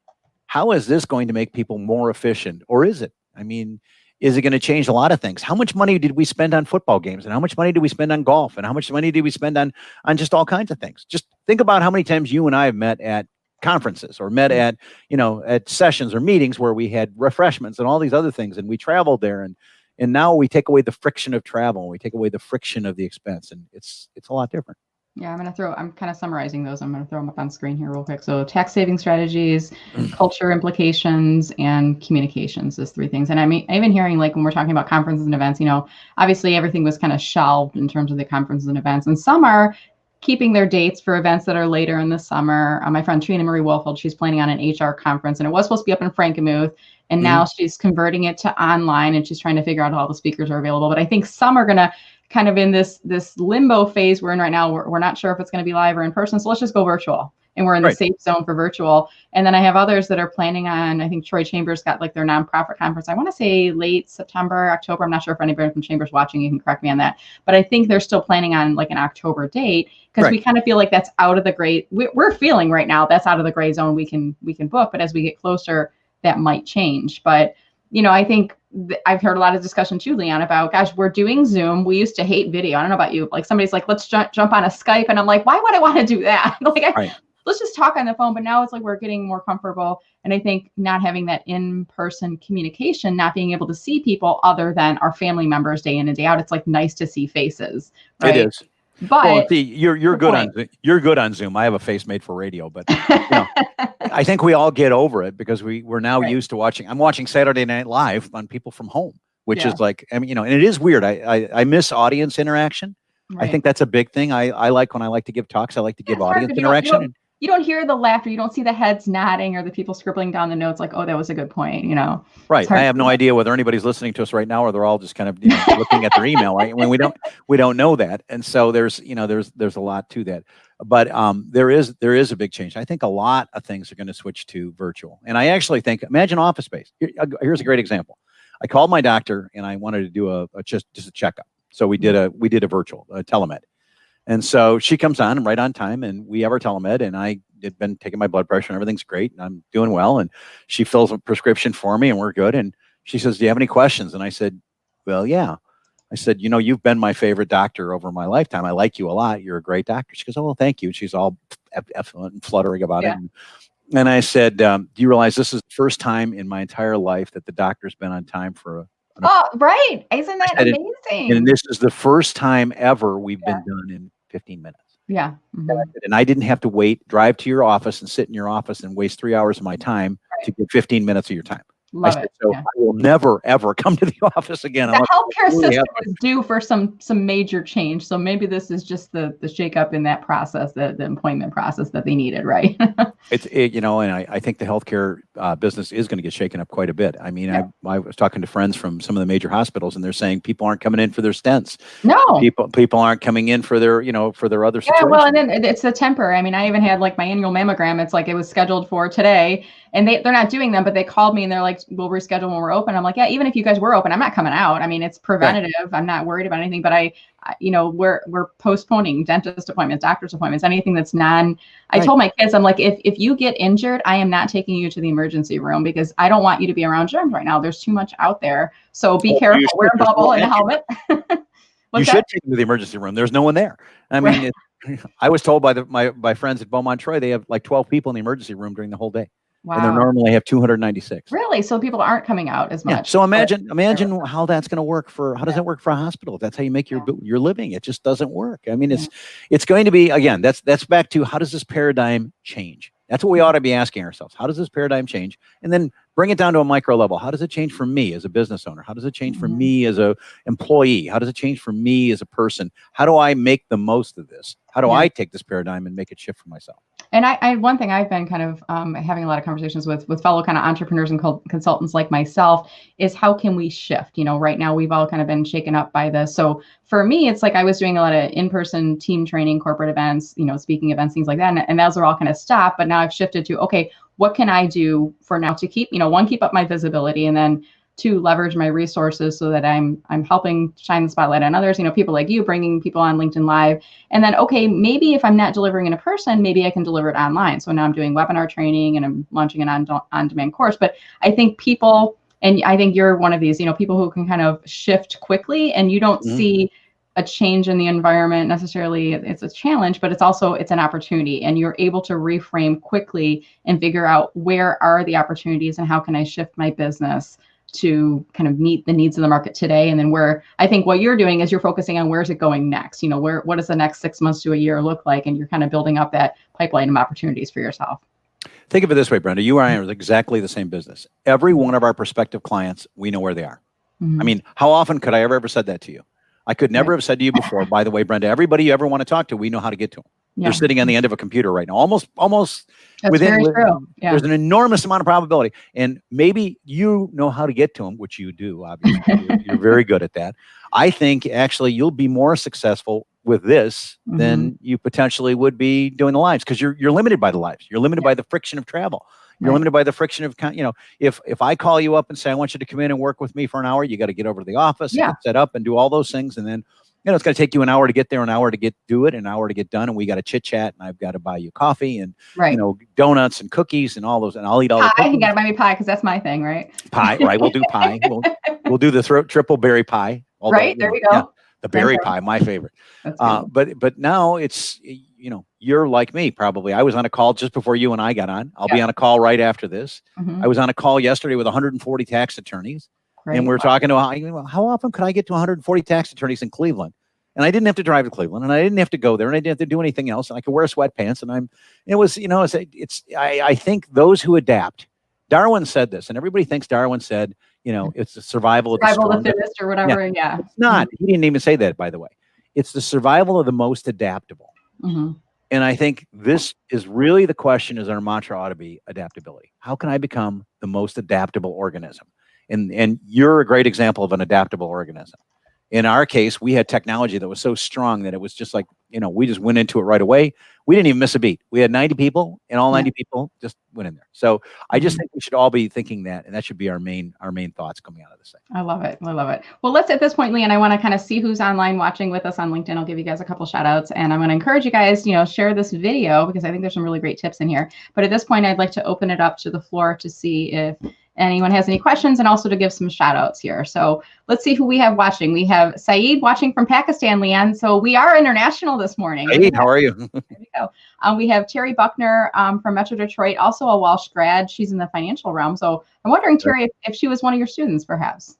How is this going to make people more efficient, or is it? I mean, is it going to change a lot of things? How much money did we spend on football games, and how much money did we spend on golf, and how much money did we spend on just all kinds of things? Just think about how many times you and I have met at conferences, or met at, at sessions or meetings where we had refreshments and all these other things, and we traveled there, and now we take away the friction of travel, and we take away the friction of the expense, and it's a lot different. Yeah, I'm kind of summarizing those. I'm going to throw them up on screen here real quick. So tax saving strategies, culture implications, and communications is 3 things. And I'm even hearing, like, when we're talking about conferences and events, obviously everything was kind of shelved in terms of the conferences and events. And some are keeping their dates for events that are later in the summer. My friend Trina Marie Wolfold, she's planning on an HR conference, and it was supposed to be up in Frankenmuth. And now she's converting it to online, and she's trying to figure out how all the speakers are available. But I think some are going to kind of in this limbo phase we're in right now. We're not sure if it's going to be live or in person. So let's just go virtual. And we're in the safe zone for virtual. And then I have others that are planning on, I think Troy Chambers got like their nonprofit conference. I want to say late September, October. I'm not sure if anybody from Chambers watching, you can correct me on that. But I think they're still planning on like an October date, because we kind of feel like that's out of the gray. We're feeling right now that's out of the gray zone. We can book, but as we get closer, that might change. But I think I've heard a lot of discussion too, Leon, about, gosh, we're doing Zoom. We used to hate video. I don't know about you. Like, somebody's like, let's jump on a Skype. And I'm like, why would I want to do that? Let's just talk on the phone. But now it's like we're getting more comfortable. And I think not having that in-person communication, not being able to see people other than our family members day in and day out, it's like nice to see faces. Right? It is. But see, you're good on Zoom. I have a face made for radio, but I think we all get over it because we're now used to watching. I'm watching Saturday Night Live on people from home, which is like, and it is weird. I miss audience interaction. I think that's a big thing. I like when I like to give talks. I like to give audience interaction. You don't hear the laughter. You don't see the heads nodding or the people scribbling down the notes like, oh, that was a good point, Right. I have no idea whether anybody's listening to us right now or they're all just kind of looking at their email. Right? When we don't know that. And so there's a lot to that. But there is a big change. I think a lot of things are going to switch to virtual. And I actually think, imagine office space. Here's a great example. I called my doctor and I wanted to do just a checkup. So we did a virtual telemed. And so she comes on right on time, and we have our telemed, and I had been taking my blood pressure and everything's great and I'm doing well. And she fills a prescription for me and we're good. And she says, do you have any questions? And I said, well, yeah. I said, you've been my favorite doctor over my lifetime. I like you a lot. You're a great doctor. She goes, oh, well, thank you. And she's all effluent and fluttering about it. And I said, do you realize this is the first time in my entire life that the doctor's been on time for right. Isn't that amazing? And this is the first time ever we've been done in 15 minutes. Yeah. Mm-hmm. And I didn't have to drive to your office and sit in your office and waste 3 hours of my time to get 15 minutes of your time. Love it. So I will never, ever come to the office again. The healthcare system is due for some major change. So maybe this is just the shakeup in that process, the employment process that they needed, right? And I think the healthcare business is going to get shaken up quite a bit. I mean, I was talking to friends from some of the major hospitals, and they're saying people aren't coming in for their stents. No, people aren't coming in for their, for their other situations. Yeah, well, and then it's the temper. I mean, I even had like my annual mammogram. It's like it was scheduled for today. And they're not doing them, but they called me and they're like, we'll reschedule when we're open. I'm like, yeah, even if you guys were open, I'm not coming out. I mean, it's preventative. Right. I'm not worried about anything, but we're postponing dentist appointments, doctor's appointments, anything that's I told my kids, I'm like, if you get injured, I am not taking you to the emergency room because I don't want you to be around germs right now. There's too much out there. So be careful, wear a bubble and a helmet. You should take them to the emergency room. There's no one there. I mean, I was told by my friends at Beaumont Troy, they have like 12 people in the emergency room during the whole day. Wow. And they normally have 296. Really? So people aren't coming out as much. Yeah. So imagine how that's going to work how does that work for a hospital? If that's how you make your living. It just doesn't work. I mean, it's going to be, again, that's back to how does this paradigm change? That's what we ought to be asking ourselves. How does this paradigm change? And then bring it down to a micro level. How does it change for me as a business owner? How does it change for me as a employee? How does it change for me as a person? How do I make the most of this? How do I take this paradigm and make it shift for myself? And one thing I've been kind of having a lot of conversations with fellow kind of entrepreneurs and consultants like myself is how can we shift? Right now we've all kind of been shaken up by this. So for me, it's like I was doing a lot of in-person team training, corporate events, speaking events, things like that. And those are all kind of stopped. But now I've shifted to, okay, what can I do for now to keep, one, keep up my visibility, and then two, leverage my resources so that I'm helping shine the spotlight on others, people like you, bringing people on LinkedIn Live. And then, okay, maybe if I'm not delivering in a person, maybe I can deliver it online. So now I'm doing webinar training and I'm launching an on-demand course. But I think people, and I think you're one of these, people who can kind of shift quickly, and you don't see a change in the environment necessarily. It's a challenge, but it's an opportunity, and you're able to reframe quickly and figure out where are the opportunities and how can I shift my business to kind of meet the needs of the market today. And then where I think what you're doing is you're focusing on where's it going next, what does the next 6 months to a year look like? And you're kind of building up that pipeline of opportunities for yourself. Think of it this way, Brenda, you and I are exactly the same business. Every one of our prospective clients, we know where they are. I mean, how often could I ever said that to you? I could never have said to you before, by the way, Brenda, everybody you ever want to talk to, we know how to get to them. Yeah. They're sitting on the end of a computer right now, almost That's within. Very true. Yeah. There's an enormous amount of probability, and maybe you know how to get to them, which you do. Obviously, you're very good at that. I think actually you'll be more successful with this than you potentially would be doing the lives, because you're limited by the lives. You're limited by the friction of travel. You're limited by the friction of, if I call you up and say, I want you to come in and work with me for an hour, you got to get over to the office and get set up and do all those things. And then, it's going to take you an hour to get there, an hour to do it, an hour to get done. And we got to chit chat, and I've got to buy you coffee and, donuts and cookies and all those. And I'll eat all the cookies. You got to buy me pie, because that's my thing, right? Pie, right? We'll do pie. We'll do the triple berry pie. Although, right. There you go. Yeah, the berry pie, my favorite. But now it's, you're like me, probably. I was on a call just before you and I got on. I'll be on a call right after this. I was on a call yesterday with 140 tax attorneys. Great. And we're talking about how often could I get to 140 tax attorneys in Cleveland? And I didn't have to drive to Cleveland, and I didn't have to go there, and I didn't have to do anything else. And I could wear sweatpants, and I think those who adapt, Darwin said this, and everybody thinks Darwin said, it's the survival of the fittest or whatever. Yeah. It's not. He didn't even say that, by the way. It's the survival of the most adaptable. And I think this is really the question, is our mantra ought to be adaptability. How can I become the most adaptable organism? And you're a great example of an adaptable organism. In our case, we had technology that was so strong that it was just like, we just went into it right away. We didn't even miss a beat. We had 90 people, and all 90 people just went in there. So I just think we should all be thinking that, and that should be our main thoughts coming out of this thing. I love it. Well, let's, at this point, Leanne, I want to kind of see who's online watching with us on LinkedIn. I'll give you guys a couple shout outs, and I'm going to encourage you guys, share this video, because I think there's some really great tips in here. But at this point, I'd like to open it up to the floor to see if anyone has any questions, and also to give some shout outs here. So let's see who we have watching. We have Saeed watching from Pakistan, Leanne. So we are international this morning. Hey, how are you? There we go. We have Terry Buckner from Metro Detroit, also a Walsh grad. She's in the financial realm. So I'm wondering, Terry, if she was one of your students, perhaps.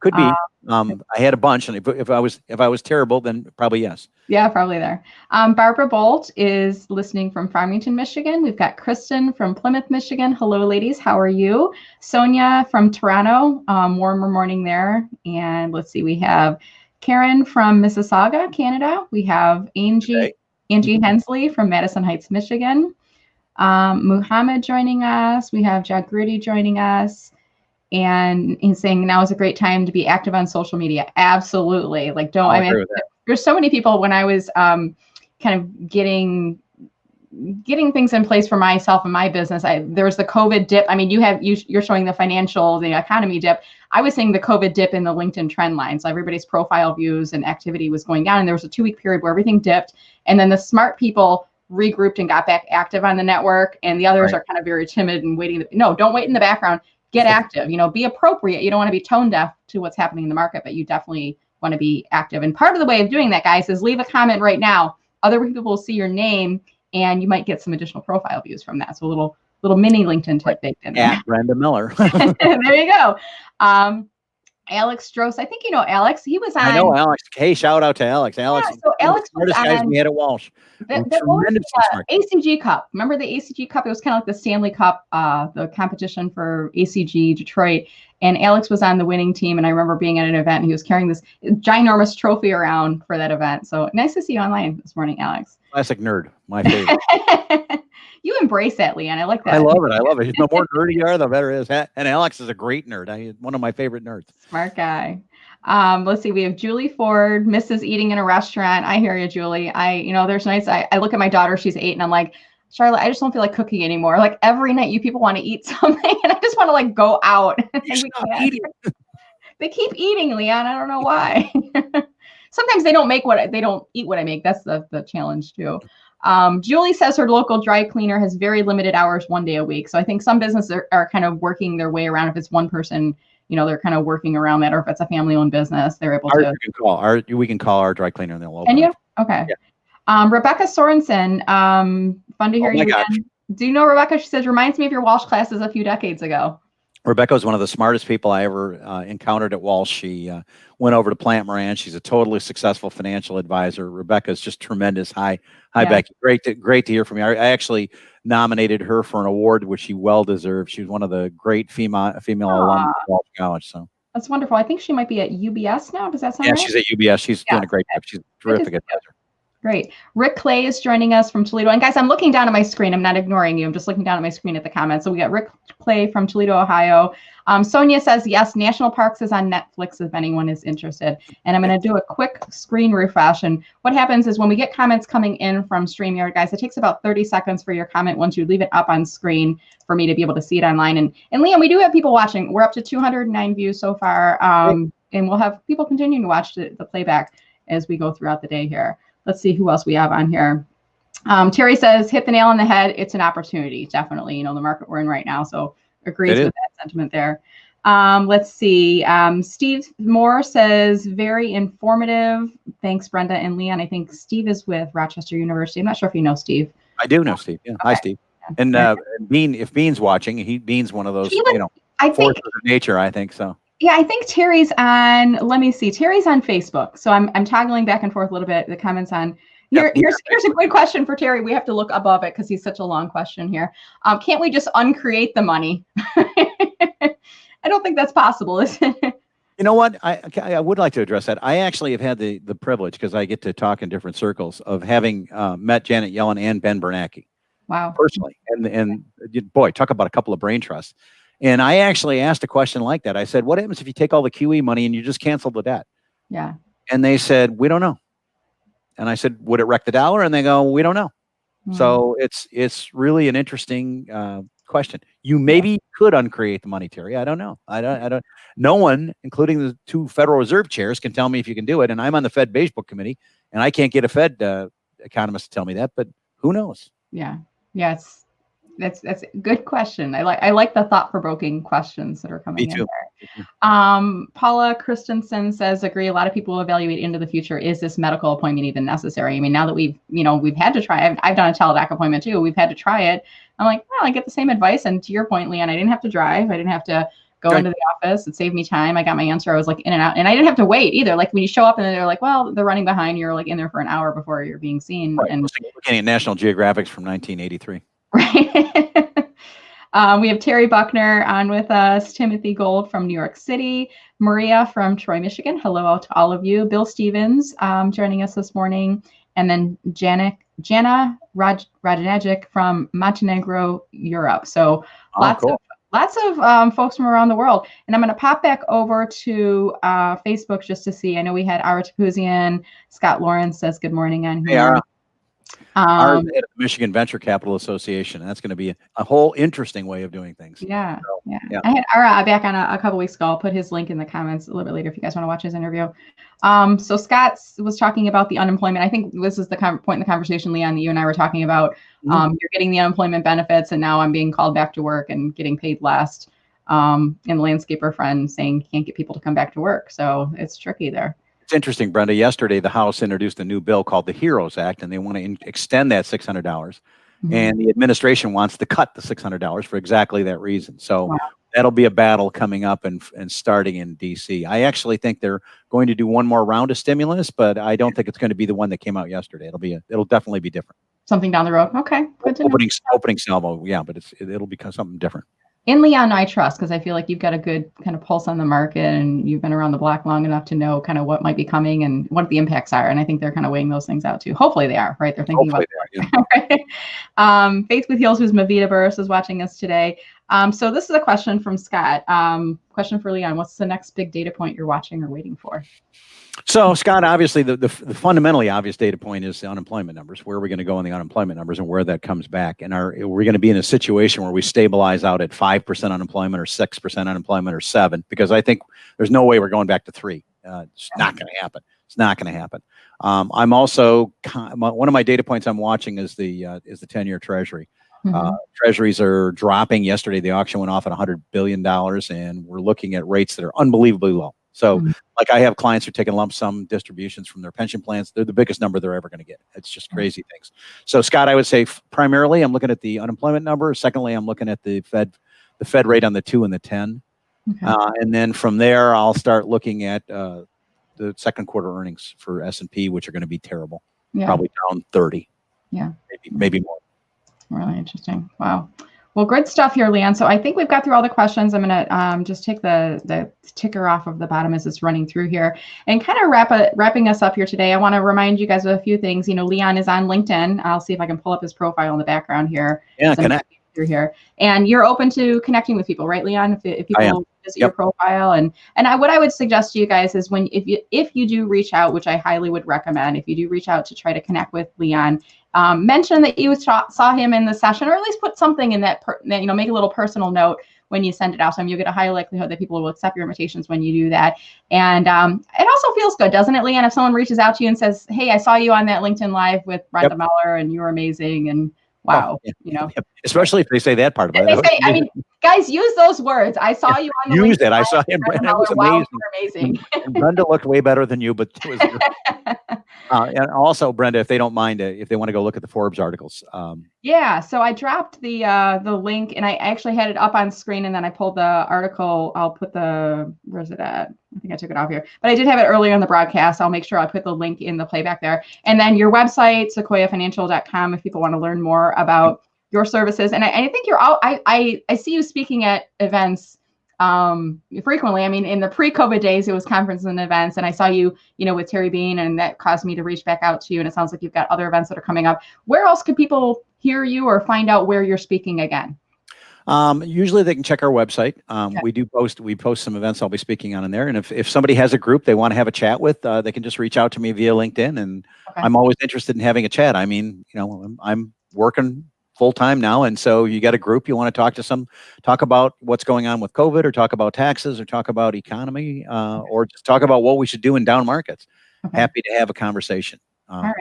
Could be. I had a bunch, and if I was terrible, then probably yes. Yeah, probably there. Barbara Bolt is listening from Farmington, Michigan. We've got Kristen from Plymouth, Michigan. Hello, ladies. How are you? Sonia from Toronto. Warmer morning there. And let's see, we have Karen from Mississauga, Canada. We have Angie Hensley from Madison Heights, Michigan. Muhammad joining us. We have Jagruti joining us. And he's saying now is a great time to be active on social media. Absolutely. There's so many people, when I was kind of getting things in place for myself and my business. There was the COVID dip. I mean, you're showing the economy dip. I was seeing the COVID dip in the LinkedIn trend line. So everybody's profile views and activity was going down. And there was a 2-week period where everything dipped. And then the smart people regrouped and got back active on the network. And the others are kind of very timid and waiting. No, don't wait in the background. Get active, be appropriate. You don't want to be tone deaf to what's happening in the market, but you definitely want to be active. And part of the way of doing that, guys, is leave a comment right now. Other people will see your name, and you might get some additional profile views from that. So a little mini LinkedIn tip baked in there. At Brenda Meller. There you go. Alex Stross, I think you know Alex. He was on. I know Alex. Hey, shout out to Alex. Alex. Yeah, so Alex was on. Guys we had at Walsh. The ACG Cup. Remember the ACG Cup? It was kind of like the Stanley Cup, the competition for ACG Detroit. And Alex was on the winning team. And I remember being at an event, and he was carrying this ginormous trophy around for that event. So nice to see you online this morning, Alex. Classic nerd. My favorite. You embrace that, Leanne. I like that. I love it. The more nerdy you are, the better it is. And Alex is a great nerd. One of my favorite nerds. Smart guy. Let's see. We have Julie Ford, Mrs. Eating in a Restaurant. I hear you, Julie. There's nights I look at my daughter. She's 8, and I'm like, Charlotte, I just don't feel like cooking anymore. Like every night you people want to eat something and I just want to like go out. They keep eating, Leon. I don't know why. Sometimes they don't eat what I make. That's the challenge too. Julie says her local dry cleaner has very limited hours, 1 day a week. So I think some businesses are kind of working their way around. If it's one person, they're kind of working around that, or if it's a family-owned business, they're able to. We can call our dry cleaner and they'll open. Can you? Okay. Yeah. Rebecca Sorensen, fun to hear you again. Do you know Rebecca? She says, reminds me of your Walsh classes a few decades ago. Rebecca was one of the smartest people I ever encountered at Walsh. She went over to Plant Moran. She's a totally successful financial advisor. Rebecca's just tremendous. Hi, Becky. Great to hear from you. I actually nominated her for an award, which she well deserved. She was one of the great female alums at Walsh College. So that's wonderful. I think she might be at UBS now. Does that sound right? Yeah, she's at UBS. She's doing a great job. She's a terrific advisor. Great. Rick Clay is joining us from Toledo. And guys, I'm looking down at my screen. I'm not ignoring you. I'm just looking down at my screen at the comments. So we got Rick Clay from Toledo, Ohio. Sonia says, yes, National Parks is on Netflix if anyone is interested. And I'm going to do a quick screen refresh. And what happens is when we get comments coming in from StreamYard, guys, it takes about 30 seconds for your comment once you leave it up on screen for me to be able to see it online. And Liam, we do have people watching. We're up to 209 views so far. And we'll have people continuing to watch the playback as we go throughout the day here. Let's see who else we have on here. Terry says, hit the nail on the head. It's an opportunity. Definitely, the market we're in right now. So agrees with that sentiment there. Let's see. Steve Moore says, very informative. Thanks, Brenda and Leon. I think Steve is with Rochester University. I'm not sure if you know Steve. I do know Steve. Yeah. Okay. Hi, Steve. And if Bean's watching, Bean's one of those, forces of nature, I think so. Yeah, I think Terry's on, let me see. Terry's on Facebook. So I'm toggling back and forth a little bit, the comments on here. Here's a good question for Terry. We have to look above it because he's such a long question here. Can't we just uncreate the money? I don't think that's possible, is it? You know what? I would like to address that. I actually have had the privilege, because I get to talk in different circles, of having met Janet Yellen and Ben Bernanke. Wow. Personally. And boy, talk about a couple of brain trusts. And I actually asked a question like that. I said, what happens if you take all the QE money and you just cancel the debt? Yeah. And they said, we don't know. And I said, would it wreck the dollar? And they go, we don't know. So it's really an interesting question. You maybe could uncreate the money, Terry. I don't know. I don't. No one, including the two Federal Reserve chairs, can tell me if you can do it. And I'm on the Fed Beige Book Committee, and I can't get a Fed economist to tell me that. But who knows? Yeah. Yes. That's a good question. I like the thought-provoking questions that are coming in there. Paula Christensen says, agree. A lot of people evaluate into the future. Is this medical appointment even necessary? I mean, now that we've had to try it, I've done a teledoc appointment too. We've had to try it. I'm like, well, I get the same advice. And to your point, Leon, I didn't have to drive. I didn't have to go into the office. It saved me time. I got my answer. I was like in and out, and I didn't have to wait either. Like when you show up and they're like, well, they're running behind. You're like in there for an hour before you're being seen. Right. And looking at National Geographics from 1983. Right. We have Terry Buckner on with us, Timothy Gold from New York City, Maria from Troy, Michigan. Hello to all of you. Bill Stevens joining us this morning. And then Jana Radinagic from Montenegro, Europe. So lots of folks from around the world. And I'm going to pop back over to Facebook just to see. I know we had Ara Takuzian. Scott Lawrence says good morning on here. Hey, Ara. Our head of the Michigan Venture Capital Association. That's going to be a whole interesting way of doing things. Yeah. I had Ara back on a couple weeks ago. I'll put his link in the comments a little bit later if you guys want to watch his interview. So Scott was talking about the unemployment. I think this is the point in the conversation, Leon, that you and I were talking about. You're getting the unemployment benefits, and now I'm being called back to work and getting paid less. And the landscaper friend saying can't get people to come back to work. So it's tricky there. It's interesting, Brenda. Yesterday, the House introduced a new bill called the HEROES Act, and they want to extend that $600. And the administration wants to cut the $600 for exactly that reason. So that'll be a battle coming up and starting in D.C. I actually think they're going to do one more round of stimulus, but I don't think it's going to be the one that came out yesterday. It'll definitely be different. Something down the road. Okay. Good to know. Opening salvo, yeah, but it'll become something different. In Leon, I trust, because I feel like you've got a good kind of pulse on the market and you've been around the block long enough to know kind of what might be coming and what the impacts are. And I think they're kind of weighing those things out too. Hopefully they are, right? They're thinking about it. Yeah. Faith with Heels, who's Mavita Burris, is watching us today. So this is a question from Scott. Question for Leon. What's the next big data point you're watching or waiting for? So, Scott, obviously, the fundamentally obvious data point is the unemployment numbers. Where are we going to go in the unemployment numbers and where that comes back? And are we going to be in a situation where we stabilize out at 5% unemployment or 6% unemployment or 7%? Because I think there's no way we're going back to 3%. It's not going to happen. It's not going to happen. I'm also one of my data points I'm watching is the 10-year Treasury. Treasuries are dropping. Yesterday, the auction went off at $100 billion, and we're looking at rates that are unbelievably low. So, like, I have clients who are taking lump sum distributions from their pension plans. They're the biggest number they're ever going to get. It's just crazy things. So, Scott, I would say primarily I'm looking at the unemployment number. Secondly, I'm looking at the Fed rate on the 2 and the 10. And then from there, I'll start looking at the second quarter earnings for S&P, which are going to be terrible. Probably down 30. Maybe more. Really interesting. Wow. Well, good stuff here, Leon. So I think we've got through all the questions. I'm going to just take the ticker off of the bottom as it's running through here and kind of wrapping us up here today. I want to remind you guys of a few things. You know, Leon is on LinkedIn. I'll see if I can pull up his profile in the background here. Yeah, connect. Through here. And you're open to connecting with people, right, Leon? If people visit your profile. And what I would suggest to you guys is if you do reach out, which I highly would recommend, if you do reach out to try to connect with Leon, mention that you saw him in the session, or at least put something in that, make a little personal note when you send it out. So you'll get a high likelihood that people will accept your invitations when you do that. And it also feels good, doesn't it, Leon, if someone reaches out to you and says, hey, I saw you on that LinkedIn Live with Brenda Meller and you were amazing. And wow, especially if they say that part about it. They say, I mean, guys, use those words. I saw you on the use it. I saw him. Brenda was amazing. Wow, you're amazing. And Brenda looked way better than you, but it was and also, Brenda, if they don't mind, if they want to go look at the Forbes articles. Yeah, so I dropped the link, and I actually had it up on screen, and then I pulled the article. I'll put where's it at? I think I took it off here, but I did have it earlier in the broadcast. I'll make sure I put the link in the playback there. And then your website, sequoiafinancial.com, if people want to learn more about your services. And I think you're all, I see you speaking at events frequently. I mean, in the pre-COVID days, it was conferences and events, and I saw you, with Terry Bean, and that caused me to reach back out to you. And it sounds like you've got other events that are coming up. Where else could people hear you or find out where you're speaking again? Usually they can check our website. We post some events I'll be speaking on in there. And if somebody has a group they want to have a chat with, they can just reach out to me via LinkedIn. And I'm always interested in having a chat. I mean, I'm working full time now. And so you got a group you want to talk about what's going on with COVID, or talk about taxes, or talk about economy, or just talk about what we should do in down markets. Happy to have a conversation. All right.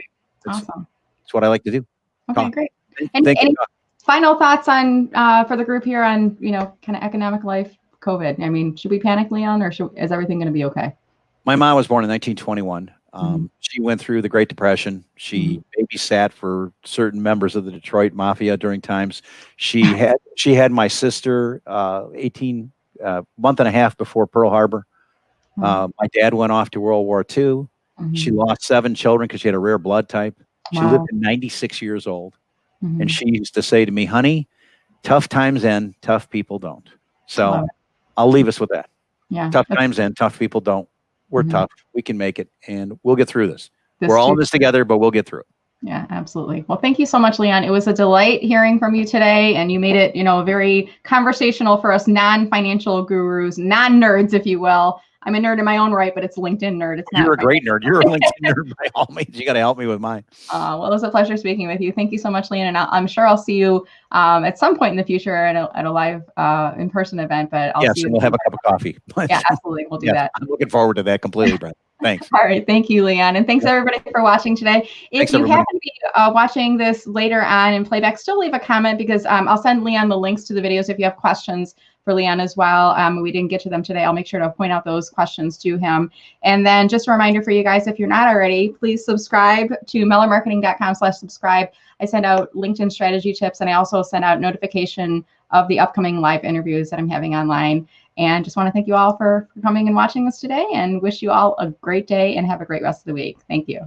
Awesome. That's what I like to do. Okay, great. And any final thoughts on for the group here on, kind of economic life, COVID? I mean, should we panic, Leon, or is everything going to be okay? My mom was born in 1921. She went through the Great Depression. She babysat for certain members of the Detroit Mafia during times. She had my sister 18 month and a half before Pearl Harbor. My dad went off to World War II. She lost 7 children because she had a rare blood type. She lived to 96 years old. And she used to say to me, honey, tough times end, tough people don't. So I'll leave us with that. Yeah. Tough times end, tough people don't. We're tough. We can make it, and we'll get through this. We're all in this together, but we'll get through it. Yeah, absolutely. Well, thank you so much, Leon. It was a delight hearing from you today, and you made it, very conversational for us non-financial gurus, non-nerds, if you will. I'm a nerd in my own right, but it's LinkedIn nerd. It's not. You're a great nerd. You're a LinkedIn nerd by all means. You got to help me with mine. Well, it was a pleasure speaking with you. Thank you so much, Leon. And I'm sure I'll see you at some point in the future at a live in-person event. But I'll see you. We'll have a cup of coffee. Yeah, absolutely. We'll do that. I'm looking forward to that completely, Brent. Thanks. All right. Thank you, Leon. And thanks everybody for watching today. If you happen to be watching this later on in playback, still leave a comment, because I'll send Leon the links to the videos if you have questions for Leon as well. We didn't get to them today. I'll make sure to point out those questions to him. And then just a reminder for you guys, if you're not already, please subscribe to mellermarketing.com/subscribe. I send out LinkedIn strategy tips, and I also send out notification of the upcoming live interviews that I'm having online. And just want to thank you all for coming and watching us today, and wish you all a great day and have a great rest of the week. Thank you.